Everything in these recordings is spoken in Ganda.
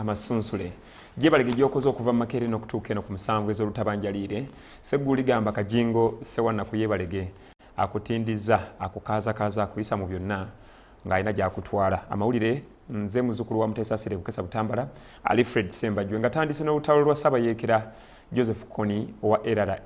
Amasunsule gyebalege gyokoze okuva mu Makerere n'okutuuka eno ku musanvu ez'olutabanjaliire Sseggulu ligamba Kajingo Ssewanna ku yebalege akutindiza akukaazakaaza akuyisa mu byonna ng'alina gy'akutwala. Amawulire nze muzzukulu wa Muteesa Sire Bukesa Butambala Alfred Ssembajjwe nga tandise n'olutalo lwa Ssabayeekera Joseph Kony owa LRA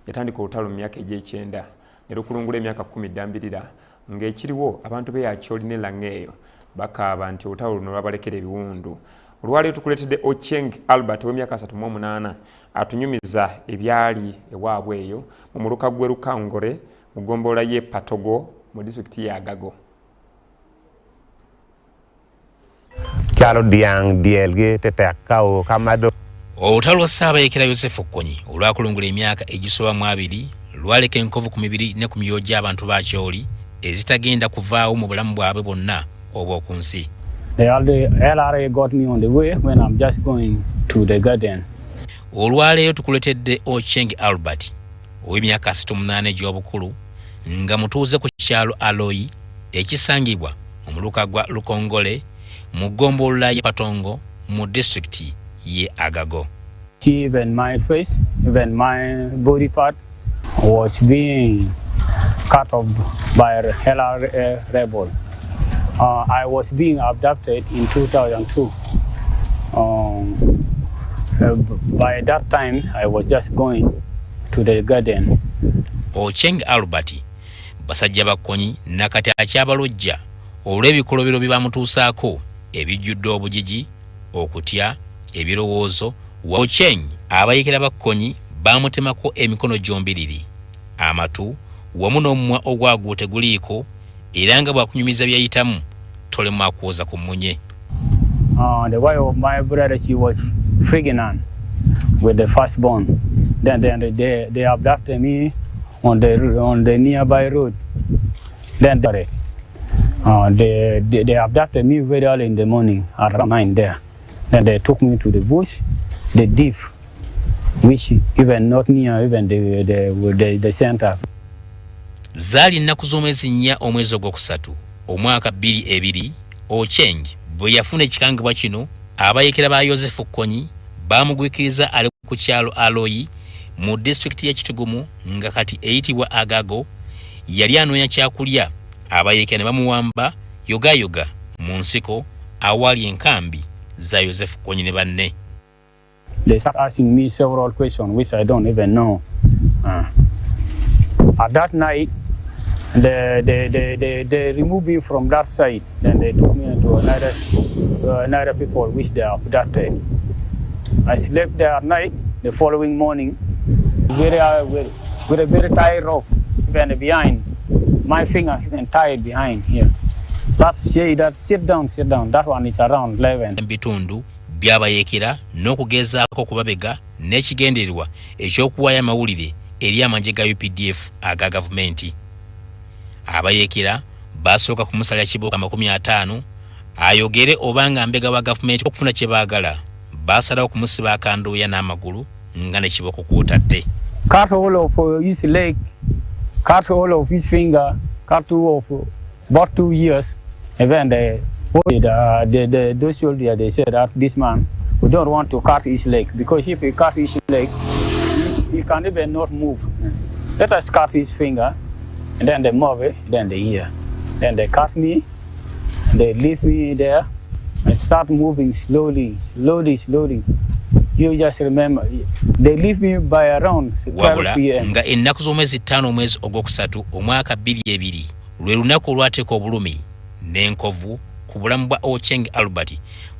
yatandika olutalo mu myaka egy'ekyenda ne lukulungula emyaka 10 ddambirira ng'ekiriwo abantu beyakyoli ne Langeyo bakaaba nti olutalo luno lwabalekera ebiwundu. Olwaleero tukuleetedde Ocheng Albert w'emyaka 38 atunyumiza ebyali ewaabwe eyo mu muluka gwe Lukangore mu ggombolola y'e Patogo mu disitulikiti ya Agago. Kyalo Diang Dielge Tetekao Kamado olutalo lwa Ssabayeekera Yosefu Kony olwakulungula emyaka egisoba mu 2 lwaleka enkovu ku mibiri ne ku myoyo gy'abantu bakyoli ezitagenda kuvaawo mu bulamu bwabwe bwonna obw'oku nsi. The LRA got me on the way when I'm just going to the garden. Olwaleero tukuletedde Ocheng Albert ow'emyaka 38 egy'obukulu nga mutuuze ku kyalo Aloyi ekisangibwa mu muluka gwa Lukongole mu ggombolola y'e Patongo mu disitulikiti y'e Agago. Even my face, even my body part was being cut off by a LRA rebel. I was being abducted in 2002. By that time, I was just going to the garden. Ocheng Albert basajja ba Kony nakati akyabalojja olw'ebikolobero bye bamutuusaako ebijjudde obujiji okutya ebirowoozo. Ocheng abayeekera ba Kony bamutemako emikono gyombiriri amatu wamu n'omumwa ogwaguo teguliiko era nga bwakunyumiza byayitamu tolema akuoza ku munye. The wife of my brother, she was pregnant with the firstborn. Then they abducted me on the nearby road. Then they abducted me very early in the morning around 9 there. Then they took me to the bush, the deep, which even not near even the center. Zaali nnaku z'omwezi 4 omwezi ogwokusatu omwaka 2002 Ocheng bwe yafuna ekikangibwa kino abayeekera ba Yosefu Kony bamugwikiriza ali ku kyalo Aloyi mu disitulikiti y'e Kitugumu nga kati eyitibwa Agago. Yali anoonya kyakulya abayeekera ne bamuwamba yogayoga mu nsiko awali enkambi za Yosefu Kony ne banne. They start asking me several questions which I don't even know. At that night, they removed me from that side, then they took me into another people which they abducted. I slept there at night. The following morning, with a very tight rope, even behind my finger, even tied behind here. That sit down. That one is around 11. Bitundu byabayeekera n'okugezaako okubabega n'ekigendererwa eky'okuwaayo amawulire eri amagye ga UPDF aga gavumenti. Abayeekera basooka kumusalira kibooka 50 ayogere obanga mbega wa gavumenti okufuna kye baagala. Basalawo kumusiba akandooya n'amagulu nga ne kiboko kwotadde. Cut all of his leg, cut all of his finger, cut of about 2 years. Even those soldiers, they said that this man, we don't want to cut his leg because if we cut his leg, he can even not move. Let us cut his finger, and then they move it, then they ear. Then they cut me, they leave me there, and start moving slowly. You just remember, they leave me by around 12 p.m. Nga ennaku z'omwezi 5 omwezi ogwokusatu omwaka 2002 lwe lunaku olwateeka obulumi n'enkovu ku bulamu bwa Ocheng Albert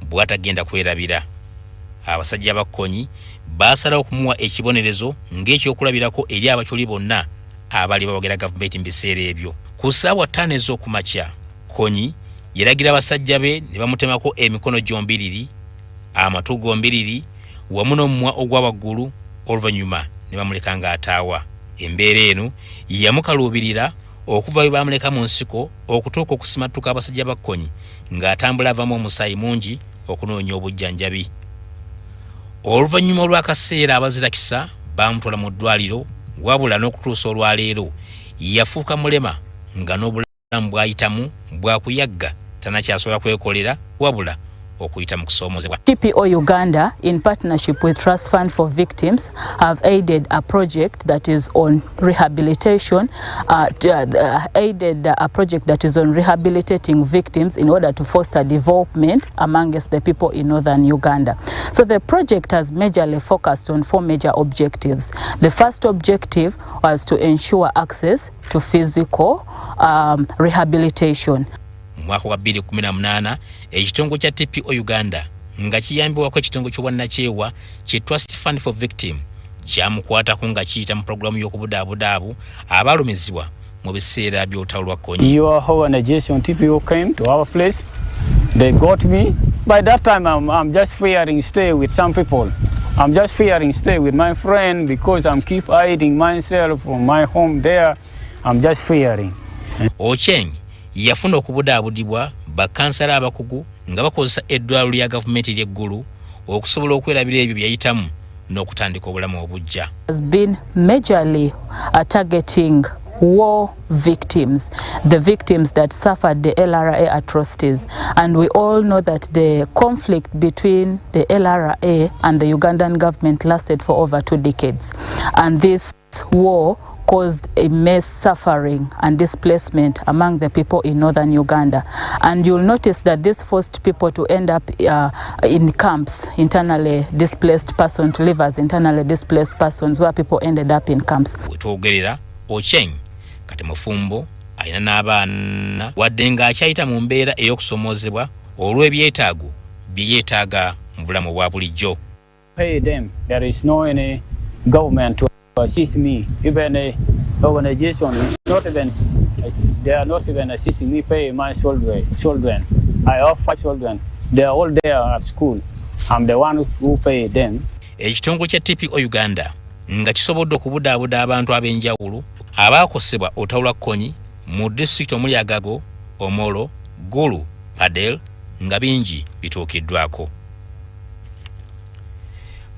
bw'atagenda kwerabira. Abasajja ba Kony basalawo okumuwa ekibonerezo ng'ekyokulabirako eri abakyoli bonna abali bawagera gavumenti mu biseera ebyo. Ku ssaawa 5 ez'okumakya Kony yalagira abasajja be ne bamutemako emikono gyombiriri amatu gombiriri wamu n'omumwa ogwa waggulu oluvannyuma ne bamuleka ng'ataawa. Embeera eno yamukaluubirira okuva bwe bamuleka mu nsiko okutuuka okusimattuka abasajja ba Kony ng'atambula avamu omusaayi mungi okunoonya obujjanjabi. Oluvannyuma olw'akaseera abazirakisa bamutwala mu ddwaliro wabula n'okutuusa olwaleero yafuuka mulema nga n'obulamu bw'ayitamu bwakuyagga tanakyasobola kwekolera wabula okuyita mu kusoomozebwa. TPO Uganda, in partnership with Trust Fund for Victims, have aided a project that is on rehabilitation, rehabilitating victims in order to foster development amongst the people in northern Uganda. So the project has majorly focused on 4 major objectives. The first objective was to ensure access to physical rehabilitation. Mwaka wa 2018 ekitongole kya TPO Uganda nga kiyambibwako ekitongole ky'obwannakyewa ki Trust Fund for Victim kyamukwatako nga kiyita mu programu y'okubudaabudabu abalumizibwa mu biseera by'olutalo lwa Konyi. Your organization TPO came to our place. They got me. By that time I'm just fearing stay with some people. I'm just fearing stay with my friend because I'm keep hiding myself from my home there. I'm just fearing. Ocheng yafuna okubudaabudibwa bakansala abakugu nga bakozesa eddwaliro lya gavumenti ery'eggulu okusobola okwerabira ebyo byayitamu n'okutandika obulamu obujja. Has been majorly targeting war victims, the victims that suffered the LRA atrocities. And we all know that the conflict between the LRA and the Ugandan government lasted for over 2 decades. And this war caused immense suffering and displacement among the people in northern Uganda. And you'll notice that this forced people to end up in camps, internally displaced persons, to live as internally displaced persons, where people ended up in camps. Wetwogerera Ocheng kati mufumbo ayina n'abaana wadde nga akyayita mu mbeera ey'okusomoozebwa olw'ebyetaago bye yeetaaga mu bulamu bwa bulijjo. Pay them. There is no any government to assist me. Even a organization is not even, they are not even assisting me pay my children. I have 5 children. They are all there at school. I'm the one who pay them. Ekitongole kya TPO Uganda nga kisobodde okubudaabuda abantu ab'enjawulo abaakosebwa olutalo lwa Konyi mu disitulikiti omuli Agago, Omolo, Gulu, Padel nga bingi bituukiddwako.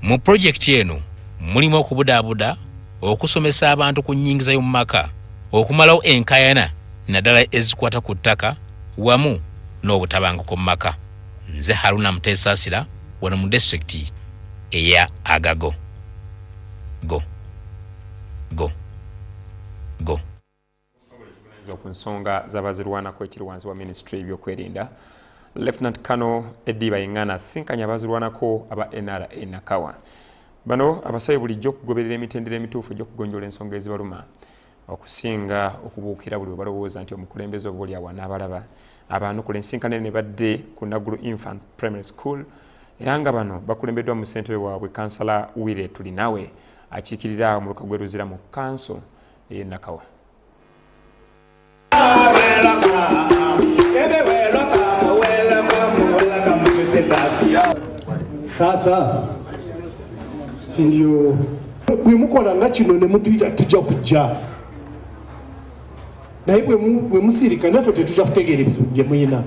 Mu projekiti eno mulimu okubudaabuda, okusomesa abantu ku nnyingiza y'omu maka, okumalawo enkaayana naddala ezikwata ku ttaka wamu n'obutabanguko mu maka. Nze Haruna Muteesaasira wano mu disitulikiti eya Agago. Go. Ku nsonga z'abazirwanako ekiri wansi wa ministry y'ebyokwerinda, Lieutenant Colonel Ediba Ingana asinkanya abazirwanako aba NRA Nakawa. Bano abasabye bulijjo okugoberera emitendera emituufu egy'okugonjoola ensonga ezibaluma okusinga okubuukira buli we balowooza nti omukulembeze oba oli awo n'abalaba. Abanukula ensinkano ne badde ku Naguru Infant Primary School era nga bano bakulembeddwa mu ssentebe waabwe Kansala Wire Tulinawe akiikirira mu lukago lw'eruzira mu kanso ey'e Nakawa. Sasa sindio bwe mukola nga kino ne mutuyita tujja kujja naye bwe musirika naffe tetujja kutegeera ebizibu bye muyina.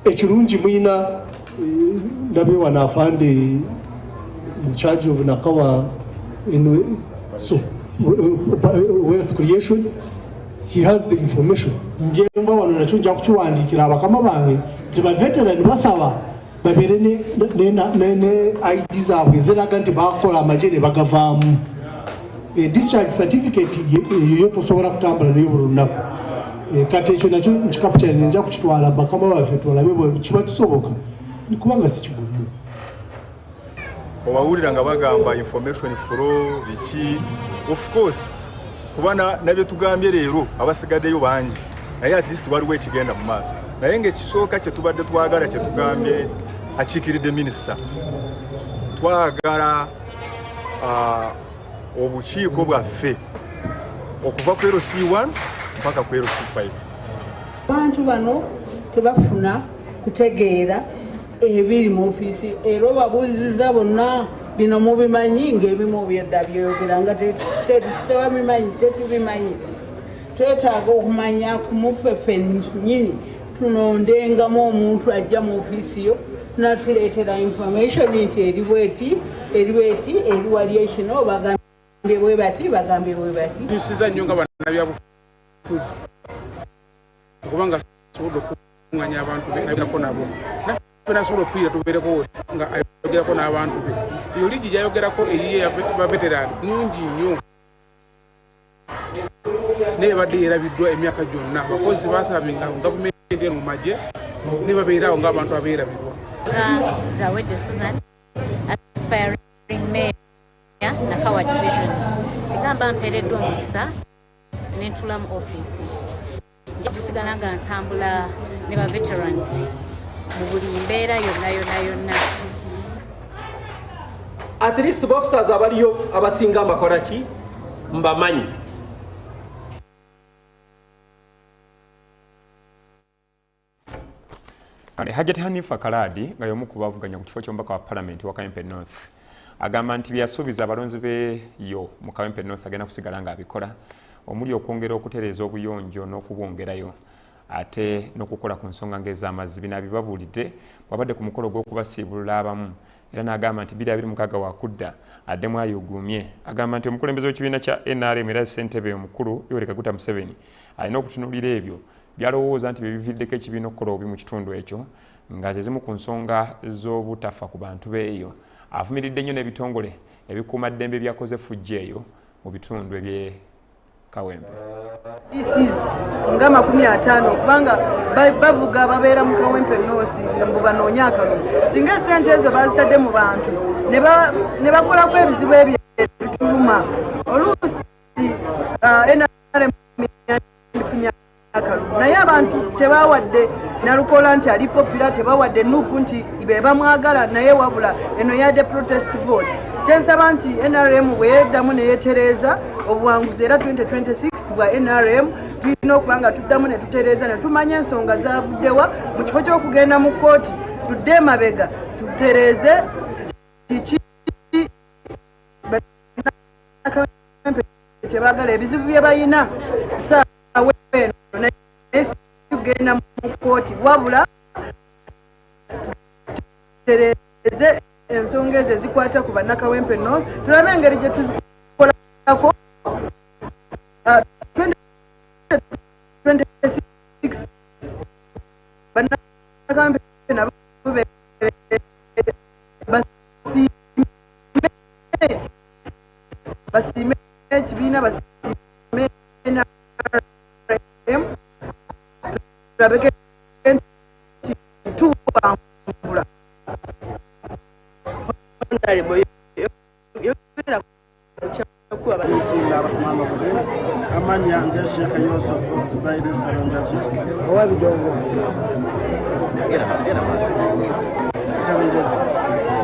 Ekirungi muyina ndabe wana afande in charge of Nakawa in wealth creation. He has the information. Ngemba wano nakyo nja kukiwandiikira abakama bange nti baveterani basaba babere ne ID zaabwe ziraga nti bakola amagye ne bagavaamu. Discharge certificate yo tosobola kutambula nayo buli lunaku. Kati ekyo nakyo nkikapitali nja kukitwala bakama baffe tulabe bwe kiba kisoboka kubanga si kigumu. Owawulira nga bagamba information flow biki, of course kubana nabyo tugambye leero abasigaddeyo bangi naye at least waliwo ekigenda mu maaso naye ng'ekisooka kye tubadde twagala kye tugambye akiikiridde minisita twagala obukiiko bwaffe okuva ku LC1 mpaka ku LC5. Abantu bano tebafuna kutegeera ebiri mu ofiisi era babuuziza bonna bino mubimanyi ng'ebimu byedda byogera nga tebabimanyi tetubimanyi. Twetaaga okumanya ku muffe ffennyini tunondengamu omuntu ajja mu ofiisi yo n'atuleetera information nti eri bweti eri wali ekino bagambye bwe bati bagambye bwe bati. Tusiza nnyo nga bannabyabufuzi kubanga tusobodde nganya abantu be ayogera nabo naffe nasobola okwira tubeereko nga ayogerako n'abantu be iyo liigi gyayogerako eriye baveterani nungi nnyo naye badde yerabiddwa emyaka gyonna abakozi basabinga gavumenti eno mu magye ne babeerawo ng'abantu abeerabirwa Zawedde Susan aspiring mayor Nakawa division sigamba mpereddwa omukisa n'entula mu office nja kusigala nga ntambula ne ba veterans mu buli mbeera yonna at least officers abaliyo abasinga mbakola ki mbamanyi kale Hajjati Hanifa Kaladi nga y'omu ku bavuganya ku kifo ky'omubaka wa Parliament wa Kawempe North agamba nti byasuubiza abalonzi be yo mu Kawempe North agenda kusigala nga abikola omuli okwongera okutereeza obuyonjo n'okubwongerayo ate n'okukola ku nsonga ng'ez'amazzi bino abibabuulidde wabadde ku mukolo gw'okubasiibulula abamu era n'agamba nti 2026 wakudda addemu ayugumye agamba nti omukulembeze w'ekibiina kya NRM era ssentebe omukulu Yoweri Kaguta Museveni alina okutunuulira ebyo byalowooza nti bividdeko ekibiina okukola obubi mu kitundu ekyo nga ze zimu ku nsonga z'obutafa ku bantu beeyo avumiridde nnyo n'ebitongole ebikuuma ddembe byakoze fujja eyo mu bitundu eby'e Kawempe. This is nga 50 kubanga bavuga babeera mu Kawempe North nga banoonya akalulu singa ssente ezo bazitadde mu bantu ne bakolako ebizibu ebituluma oluusi naye abantu tebawadde nalukola nti ali popular tebawadde nupu nti be bamwagala naye wabula eno yadde protest vote kyensaba nti NRM bweyeddamu neyetereeza obuwanguzi era 2026 bwa NRM tulina okuba nga tuddamu ne tutereeza ne tumanya ensonga zavuddewa mu kifo ky'okugenda mu kkooti tudde emabega tutereeze kiki kyebagala ebizibu bye balina saawa eno naye tugenda mu kkooti wabula tutereeze ensonga ezo ezikwata ku bannakawempe North tulabe engeri gye tuzikolako 2026 bannakawempe nabo basiime ekibiina basiime NRM tulabeke nti tuwangula amanya nze Sheikh Yusuf Zubair Ssembajjwe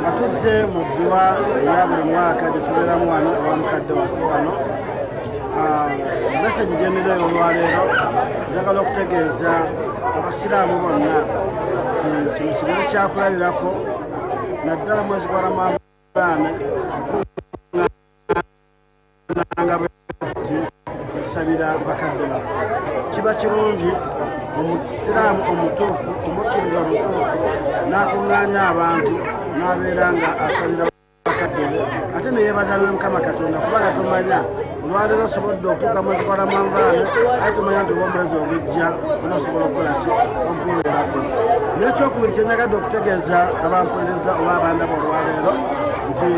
atuzze mu dduwa eya buli mwaka gye tubeeramu wano owamukadde waffe wano meseji gyenira olwaleero njagala okutegeeza abasiraamu bonna nti kino kibeere kyakulalirako naddala mwezi gwa Ramadaan nanga bwetuti tusabira bakadde baffe kiba kirungi omusiraamu omutuufu omukkiriza omutuufu n'akuŋŋaanya abantu n'abeera nga asabira bakadde be ate neyeebaza Mukama Katonda kubanga tumanya olwaleero osobodde okutuuka mwezi gwa Ramadaan ate tumanya nti omwezi ogujja onoosobola okukola ki okuweerako n'ekyokubiri kyenyagadde okutegeeza abampuliza oba abandaba olwaleero nti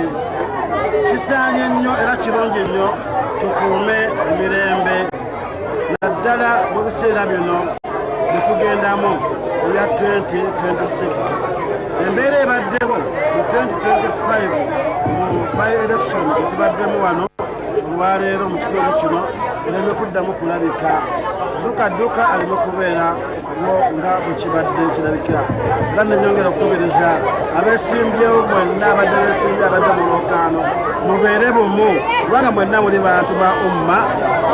kisaanye nnyo era kirungi nnyo tukuume emirembe naddala mu biseera bino byetugendamu ebya 2026 embeera ebaddewo mu 2025 mu by-election etubaddemu wano olwaleero mu kitundu kino ereme kuddamu kulabika dduka aleme kubeera nga bwe kibadde kirabikira era nenyongera okukubiriza abeesimbyewo mwenna abadde beesimbye abadde mu lwokaano mubeere bumu kubanga mwenna muli bantu ba umma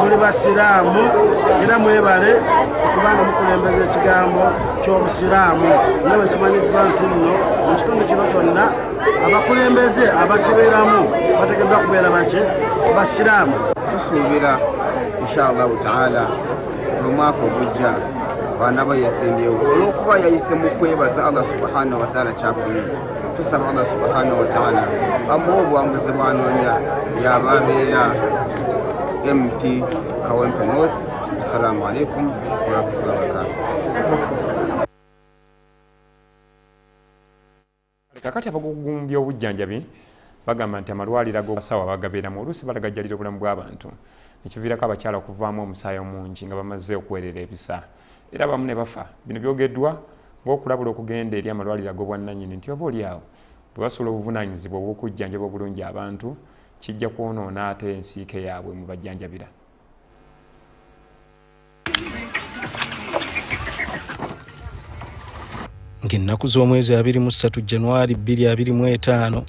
muli basiraamu era mwebale okubanga mukulembeza ekigambo ky'obusiraamu nga bwe kimanyiddwa nti nno mu kitundu kino kyonna abakulembeze abakibeeramu bategeddwa kubeera baki basiraamu tusuubira inshallahu taala omwaka ogujja baana bayesimbyewo olw'okuba yayise mu kwebaza Allah subhanahu wa taala kyafunye tusaba Allah subhanahu wa taala amuwa obuwanguzi bwanoonya yababeera MP Kawempe North. Assalamu alaikum warahmatullahi wabarakatuh. kakati abagugumbya obujjanjabi bagamba nti amalwaliro ag'obasawo bagabeeramu oluusi balagajjalira obulamu bw'abantu nekiviirako abakyala okuvaamu omusaayi omungi nga bamaze okuweerera ebisa era abamu ne bafa. Bino byogeddwa ng'okulabula okugenda eri amalwaliro ag'obwannannyini nti oba oliawo bwe basula obuvunaanyizibwa obw'okujjanjaba obulungi abantu kijja kwonoona ate ensiike yaabwe mu bajjanjabira. Ng'ennaku z'omwezi 23 Januari 2025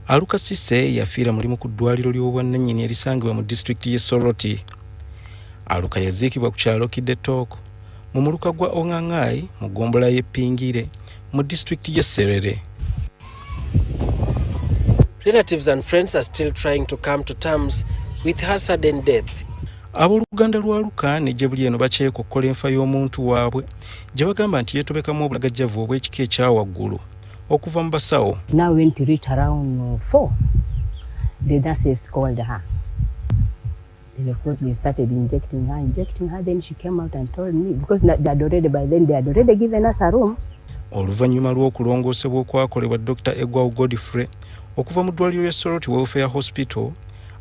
Aluka Sise yafiira mulimu ku ddwaliro ly'obwannannyini erisangibwa mu disitulikiti y'e Soroti. Aluka yaziikibwa ku kyalo Kiddetooko mu muluka gwa Ongangai mu ggombolola y'e Pingire mu disitulikiti y'e Serere. Relatives and friends are still trying to come to terms with her sudden death. Abooluganda lwa Luka ne gye buli eno bakyekokola enfa y'omuntu waabwe gye bagamba nti yeetobekamu obulagajjavu obw'ekika ekyawaggulu okuva mu basawo. Now when to reach around 4, the nurses called her. Then of course they started injecting her. Then she came out and told me, because they had already given us a room. Oluvannyuma lw'okulongoosebwa okwakolebwa Dr. Egwawu Godfrey okuva mu ddwaliro lya Soroti Welfare Hospital,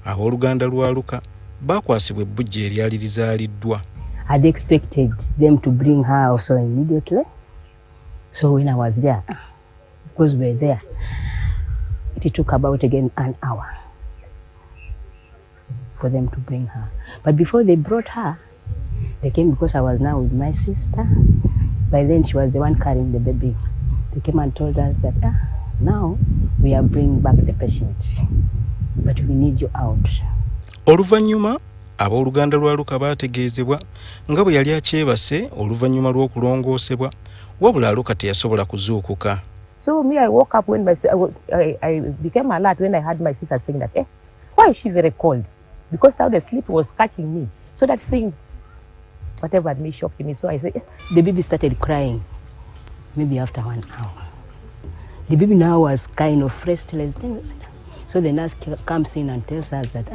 abooluganda lwa Luka bakwasibwa ebbujja eryali lizaaliddwa. I'd expected them to bring her also immediately. So when I was there, because we were there, it took about again an hour for them to bring her. But before they brought her, they came because I was now with my sister. By then she was the one carrying the baby. They came and told us that now we are bringing back the patient, but we need you out. Oluvannyuma abooluganda lwa Luka baategeezebwa nga bwe yali akyebase oluvannyuma lw'okulongoosebwa, wabula Luka teyasobola kuzuukuka. So me, I woke up when I became alert when I heard my sister saying that, why is she very cold? Because now the sleep was catching me. So that thing, whatever had me shocked me. So I said, the baby started crying maybe after 1 hour. The baby now was kind of restless. So the nurse comes in and tells us that,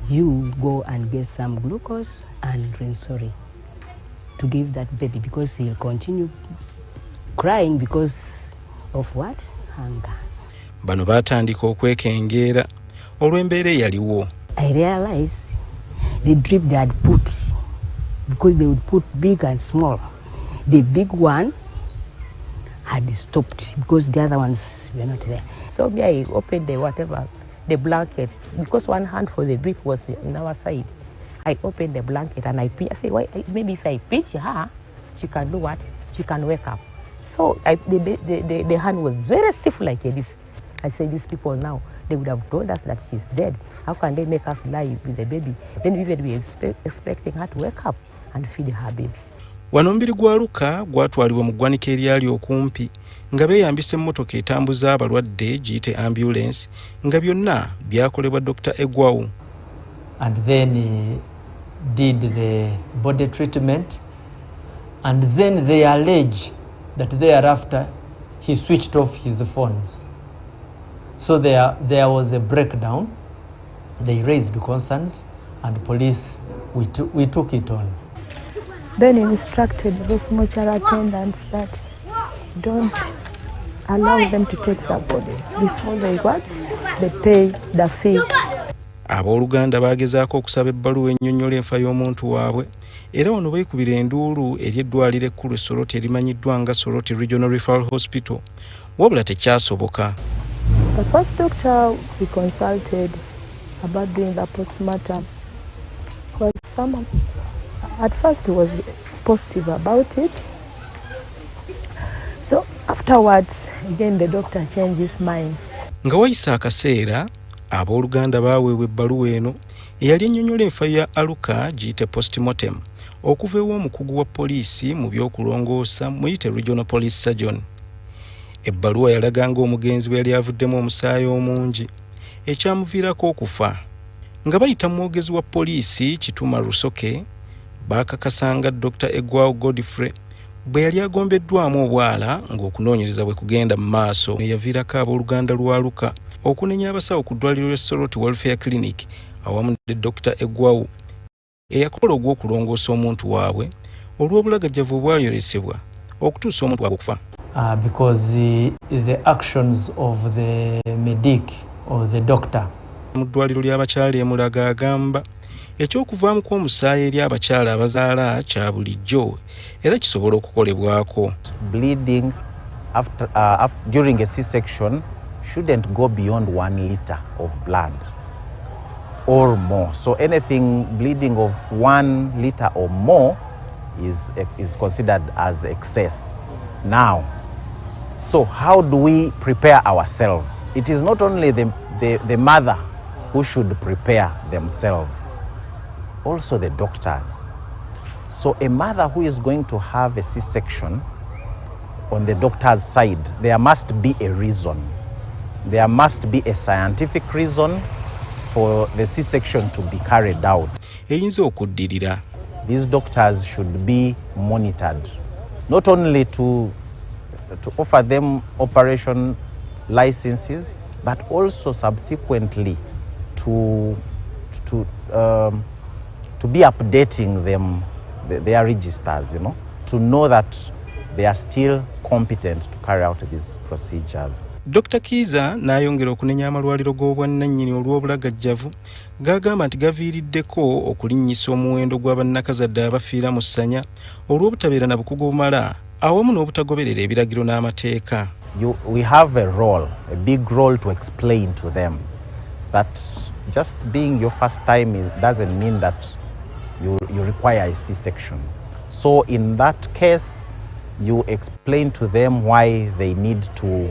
you go and get some glucose and Rinsory to give that baby because he'll continue crying because of what? Hunger. Bano batandika okwekengeera olw'embeera eyaliwo. I realized the drip they had put, because they would put big and small. The big one had stopped because the other ones were not there. So me, I opened the blanket, because one hand for the drip was on our side. I opened the blanket and I said, why, maybe if I pinch her, she can do what? She can wake up. So the hand was very stiff like this. I said, these people now, they would have told us that she's dead. How can they make us lie with the baby? Then we would be expecting her to wake up and feed her baby. Wano mbiri gwa Luka gwatwalibwa mu ggwanika eryali okumpi nga beeyambisa emmotoka etambuza abalwadde giyite ambulance nga byonna byakolebwa Dr. Egwawu. And then he did the body treatment, and then they allege that thereafter he switched off his phones. So there was a breakdown. They raised concerns, and police, we took it on. Then instructed those mortuary attendants that don't allow them to take the body before they pay the fee. Abooluganda baagezaako okusaba ebbaluwa ennyonnyola enfa y'omuntu waabwe era wano beekubira enduulu eri eddwaliro ekkulu Soroti erimanyiddwa nga Soroti Regional Referral Hospital, wabula tekyasoboka. The first doctor we consulted about doing the postmortem was someone. At first he was positive about it. So afterwards, again the doctor changed his mind. Nga wayisa akaseera, abooluganda baaweebwa ebbaluwa eno eyali ennyonnyola enfa ya Aluka giyite postmortem okuva ew'omukugu wa poliisi mu by'okulongoosa muyite Regional Police Surgeon. Ebbaluwa yalaga ng'omugenzi bwe yali avuddemu omusaayi omungi ekyamuviirako okufa. Nga bayita mwogezi wa poliisi Kituma Rusoke baakakasanga Dr. Egwawu Godfrey bwe yali agombeddwamu obwala ng'okunoonyereza bwe kugenda mu maaso ne yaviirako abooluganda lwa Luka okunenya abasawo ku ddwaliro lya Soroti Welfare Clinic awamu ne Dr. Egwawu eyakola ogw'okulongoosa omuntu waabwe olw'obulagajjavu obwayolesebwa okutuusa omuntu waabwe okufa. because the actions of the medic or the doctor. Mu ddwaliro ly'abakyala e Mulago agamba eky'okuvaamu kw'omusaayi eri abakyala abazaala kya bulijjo era kisobola okukolebwako. Bleeding during a C-section shouldn't go beyond 1 liter of blood or more. So anything bleeding of 1 liter or more is considered as excess. Now, so how do we prepare ourselves? It is not only the mother who should prepare themselves, also the doctors. So a mother who is going to have a C-section, on the doctor's side, there must be a reason. There must be a scientific reason for the C-section to be carried out. These doctors should be monitored, not only to offer them operation licenses, but also subsequently to be updating them, their registers, to know that they are still competent to carry out these procedures. Dr. Kiza n'ayongera okunenya amalwaliro g'obwannannyini olw'obulagajjavu g'agamba nti gaviiriddeko okulinnyisa omuwendo gw'abannakazadde abafiira mu ssanya olw'obutabeera na bukugu bumala awamu n'obutagoberera ebiragiro n'amateeka. We have a big role to explain to them that just being your first time doesn't mean that you require a C-section. So in that case, you explain to them why they need to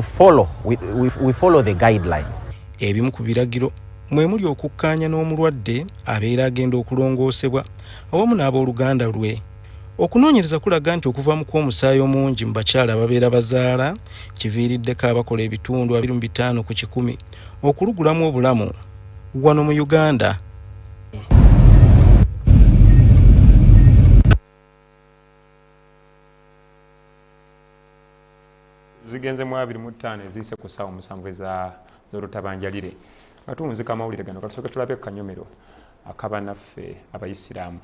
follow. We follow the guidelines. Ebimu ku biragiro mwe muli okukkaanya n'omulwadde abeera agenda okulongoosebwa awamu n'abooluganda lwe. Okunoonyereza kulaga nti okuvaamu kw'omusaayi omungi mu bakyala ababeera bazaala kiviiriddeko abakola ebitundu 25 ku 100 okulugulamu obulamu wano mu Uganda. Zigenze mu 25 ezise ku ssaawa 7 z'olutabanjalire. Katunzika Amawulire gano katusooke tulabe ku kanyomero akaba naffe abayisiraamu.